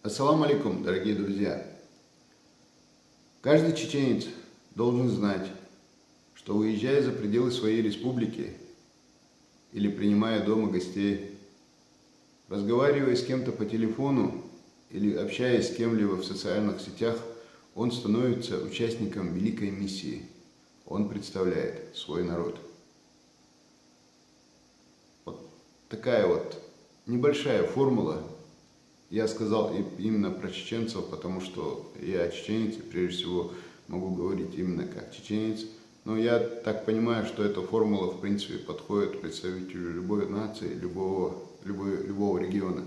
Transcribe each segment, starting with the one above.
Ассаламу алейкум, дорогие друзья! Каждый чеченец должен знать, что уезжая за пределы своей республики или принимая дома гостей, разговаривая с кем-то по телефону или общаясь с кем-либо в социальных сетях, он становится участником великой миссии. Он представляет свой народ. Вот такая вот небольшая формула. Я сказал именно про чеченцев, потому что я чеченец, и прежде всего могу говорить именно как чеченец. Но я так понимаю, что эта формула, в принципе, подходит представителю любой нации, любого региона.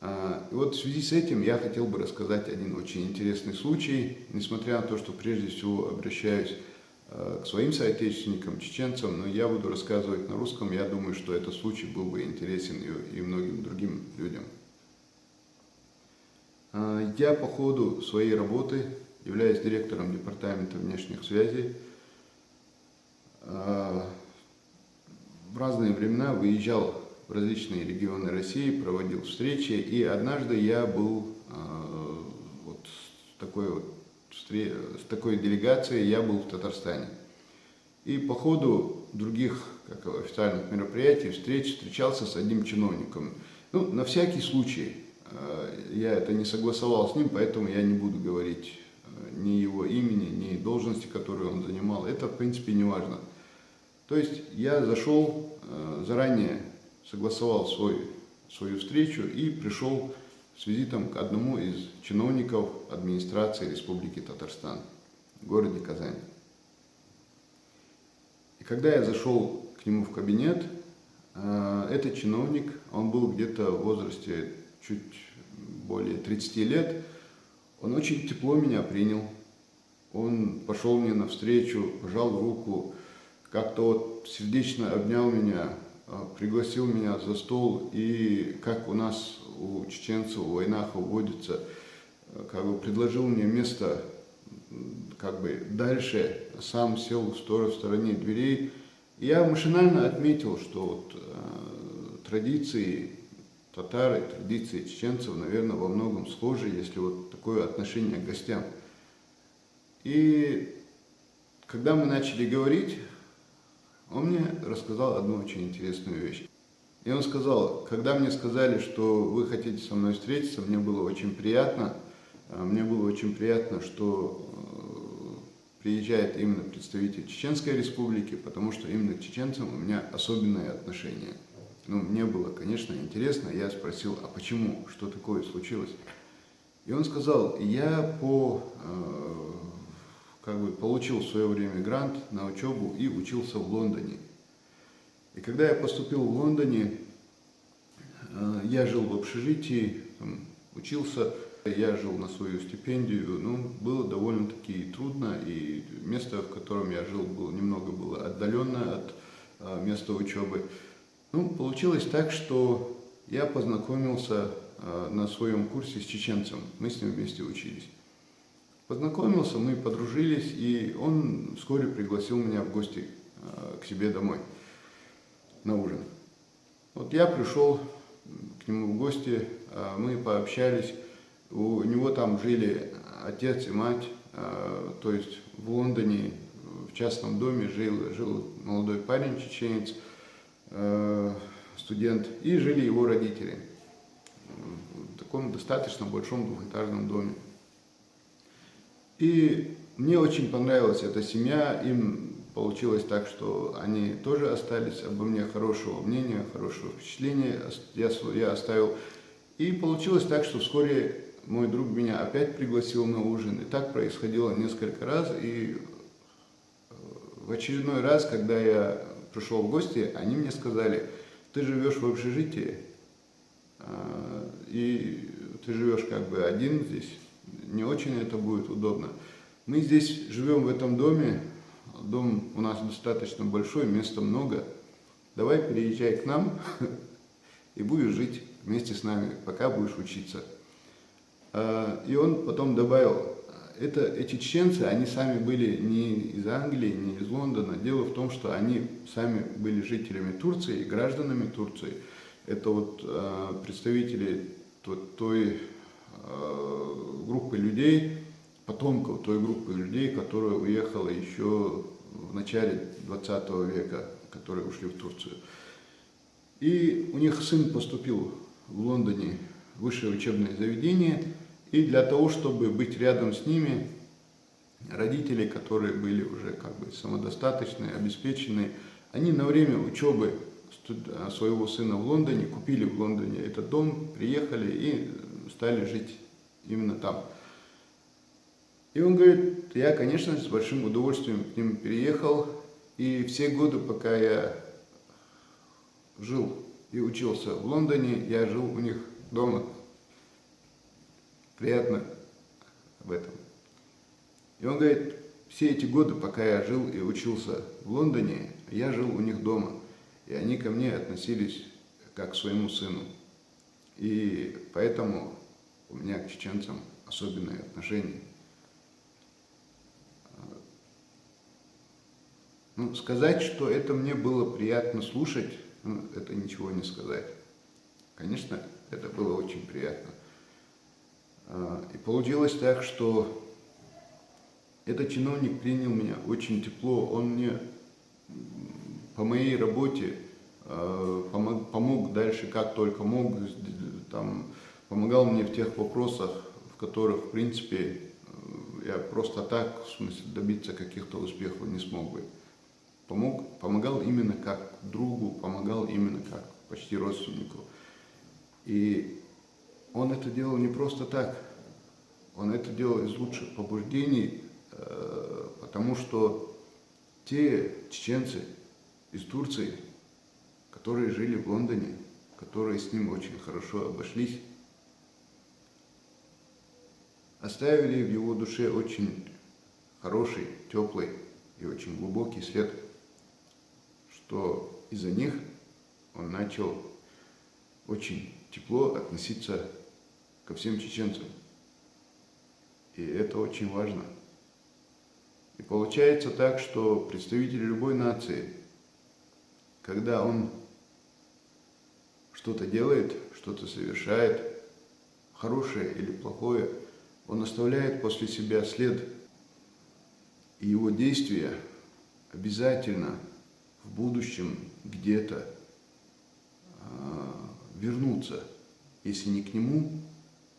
И вот в связи с этим я хотел бы рассказать один очень интересный случай. Несмотря на то, что прежде всего обращаюсь к своим соотечественникам, чеченцам, но я буду рассказывать на русском, я думаю, что этот случай был бы интересен и многим другим людям. Я по ходу своей работы являюсь директором департамента внешних связей. В разные времена выезжал в различные регионы России, проводил встречи, и однажды я был с такой делегацией, я был в Татарстане. И по ходу других официальных мероприятий, встреч, встречался с одним чиновником. Ну, на всякий случай, я это не согласовал с ним, поэтому я не буду говорить ни его имени, ни должности, которую он занимал. Это, в принципе, не важно. То есть я зашел, заранее согласовал свою встречу и пришел с визитом к одному из чиновников администрации Республики Татарстан в городе Казань. И когда я зашел к нему в кабинет, этот чиновник, он был где-то в возрасте чуть более 30 лет, он очень тепло меня принял, он пошел мне навстречу, пожал руку, как-то вот сердечно обнял меня, пригласил меня за стол, и как у нас, у чеченцев, у войнахов водится, предложил мне место дальше, сам сел в стороне дверей. И я машинально отметил, что традиции татар и традиции чеченцев, наверное, во многом схожи, если вот такое отношение к гостям. И когда мы начали говорить, он мне рассказал одну очень интересную вещь. И он сказал: когда мне сказали, что вы хотите со мной встретиться, мне было очень приятно, что приезжает именно представитель Чеченской Республики, потому что именно к чеченцам у меня особенное отношение. Ну, мне было, конечно, интересно, я спросил: а почему, что такое случилось? И он сказал: я получил в свое время грант на учебу и учился в Лондоне. И когда я поступил в Лондоне, я жил в общежитии, учился, я жил на свою стипендию, было довольно-таки трудно, и место, в котором я жил, было отдаленно от места учебы. Получилось так, что я познакомился на своем курсе с чеченцем, мы с ним вместе учились. Познакомился, мы подружились, и он вскоре пригласил меня в гости к себе домой на ужин. Вот я пришел к нему в гости, мы пообщались, у него там жили отец и мать, то есть в Лондоне в частном доме жил молодой парень, чеченец, студент, и жили его родители в таком достаточно большом двухэтажном доме. И мне очень понравилась эта семья, им получилось так, что они тоже остались обо мне хорошего мнения, хорошего впечатления я оставил. И получилось так, что вскоре мой друг меня опять пригласил на ужин. И так происходило несколько раз. И в очередной раз, когда я пришел в гости, они мне сказали: ты живешь в общежитии, и ты живешь один здесь, не очень это будет удобно. Мы здесь живем в этом доме, дом у нас достаточно большой, места много. Давай переезжай к нам и будешь жить вместе с нами, пока будешь учиться. И он потом добавил: эти чеченцы, они сами были не из Англии, не из Лондона. Дело в том, что они сами были жителями Турции, гражданами Турции. Это представители той группы людей, потомков той группы людей, которая уехала еще в начале 20 века, которые ушли в Турцию. И у них сын поступил в Лондоне в высшее учебное заведение, и для того, чтобы быть рядом с ними, родители, которые были уже как бы самодостаточные, обеспеченные, они на время учебы своего сына в Лондоне купили в Лондоне этот дом, приехали и стали жить именно там. И он говорит, я, конечно, с большим удовольствием к ним переехал, и все годы, пока я жил и учился в Лондоне, я жил у них дома. Приятно в этом. И он говорит, все эти годы, пока я жил и учился в Лондоне, я жил у них дома, и они ко мне относились как к своему сыну. И поэтому у меня к чеченцам особенные отношения. Ну, сказать, что это мне было приятно слушать, ну, это ничего не сказать. Конечно, это было очень приятно. И получилось так, что этот чиновник принял меня очень тепло. Он мне по моей работе помог дальше, как только мог. Там, помогал мне в тех вопросах, в которых, в принципе, я просто так, в смысле, добиться каких-то успехов не смог бы. Помогал именно как другу, помогал именно как почти родственнику. И он это делал не просто так, он это делал из лучших побуждений, потому что те чеченцы из Турции, которые жили в Лондоне, которые с ним очень хорошо обошлись, оставили в его душе очень хороший, теплый и очень глубокий след, что из-за них он начал очень тепло относиться ко всем чеченцам. И это очень важно. И получается так, что представитель любой нации, когда он что-то делает, что-то совершает, хорошее или плохое, он оставляет после себя след, и его действия обязательно в будущем где-то вернутся, если не к нему,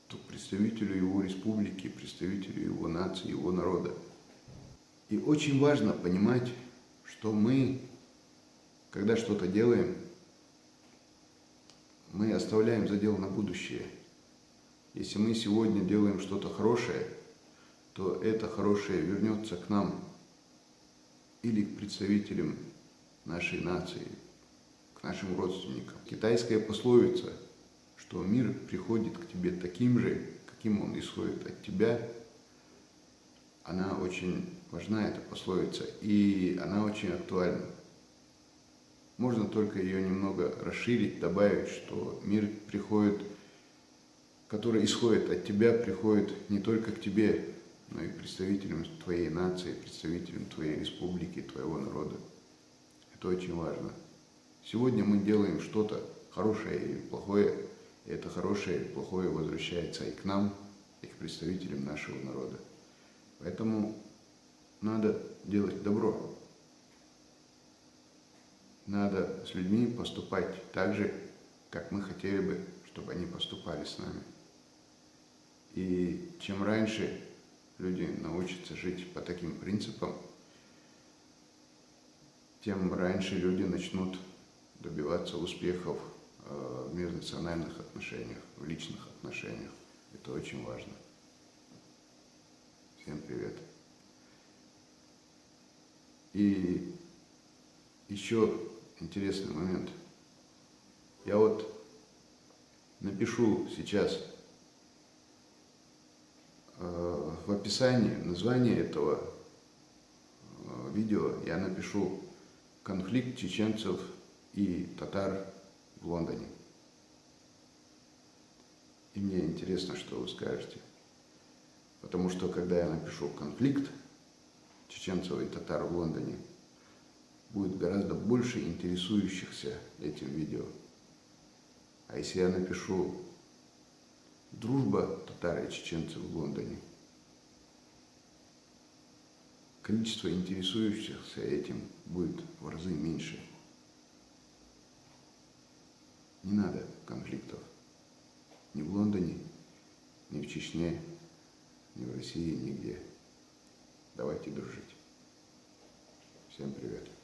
то к представителю его республики, представителю его нации, его народа. И очень важно понимать, что мы, когда что-то делаем, мы оставляем задел на будущее. Если мы сегодня делаем что-то хорошее, то это хорошее вернется к нам или к представителям нашей нации, к нашим родственникам. Китайская пословица, что мир приходит к тебе таким же, каким он исходит от тебя, она очень важна, эта пословица, и она очень актуальна. Можно только ее немного расширить, добавить, что мир приходит, который исходит от тебя, приходит не только к тебе, но и к представителям твоей нации, представителям твоей республики, твоего народа. Это очень важно. Сегодня мы делаем что-то хорошее или плохое, и это хорошее или плохое возвращается и к нам, и к представителям нашего народа. Поэтому надо делать добро. Надо с людьми поступать так же, как мы хотели бы, чтобы они поступали с нами. И чем раньше люди научатся жить по таким принципам, тем раньше люди начнут добиваться успехов в межнациональных отношениях, в личных отношениях. Это очень важно. Всем привет. И еще интересный момент. Я вот напишу сейчас в описании название этого видео, я напишу «Конфликт чеченцев и татар в Лондоне». И мне интересно, что вы скажете. Потому что, когда я напишу «Конфликт чеченцев и татар в Лондоне», будет гораздо больше интересующихся этим видео. А если я напишу дружба татар и чеченцев в Лондоне. Количество интересующихся этим будет в разы меньше. Не надо конфликтов ни в Лондоне, ни в Чечне, ни в России, нигде. Давайте дружить. Всем привет.